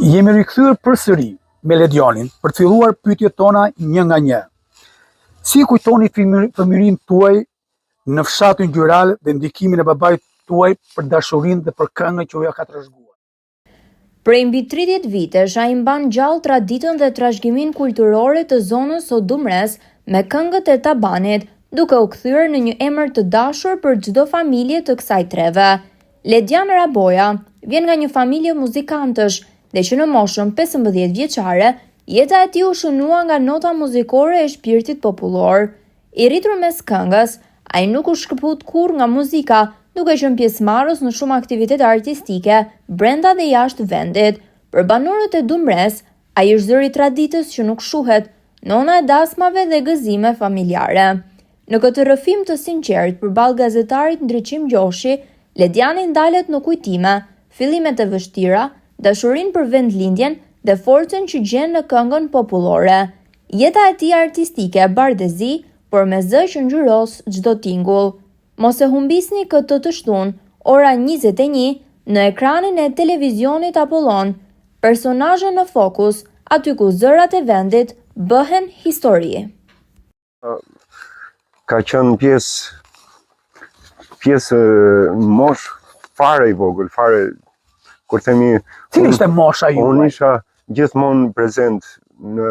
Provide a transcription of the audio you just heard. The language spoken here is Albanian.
Jemi rikthyer përsëri me Ledionin për të filluar pyetjet tona një nga një. Si kujtoni fëmijërinë tuaj në fshatin Gjyral dhe ndikimin e babait tuaj për dashurinë dhe për këngën që ja ka trashëguar? Prej mbi 30 vitesh, ai mban gjallë traditën dhe trashëgimin kulturore të zonës së Dumres me këngët e Tabanit, duke u kthyer në një emër të dashur për çdo familje të kësaj treve. Ledian Raboja vjen nga një familje muzikantësh dhe që në moshën 15 vjeçare, jeta e tij u shënua nga nota muzikore e shpirtit popullor. I rritur mes këngës, ai nuk u shkëput kurrë nga muzika, duke qenë pjesëmarrës në shumë aktivitete artistike brenda dhe jashtë vendit. Për banorët e Dumres, ai është zëri i traditës që nuk shuhet, nona e dasmave dhe gëzime familjare. Në këtë rrëfim të sinqert përballë gazetarit Ndriçim Gjoshi, Lediani ndalet në kujtime, fillimet e vështira, dashurinë për vendlindjen dhe forcën që gjen në këngën popullore. Jeta e tij artistike bardezi, por me zë që ngjyros çdo tingull. Mos e humbisni këtë të shtunë, ora 21, në ekranin e televizionit Apollon. Personazhe në fokus, aty ku zërat e vendit bëhen histori. Ka qenë pjesë mosh fare i vogël, fare kur themi. Cili ishte mosha juaj? Unë isha gjithmonë prezent në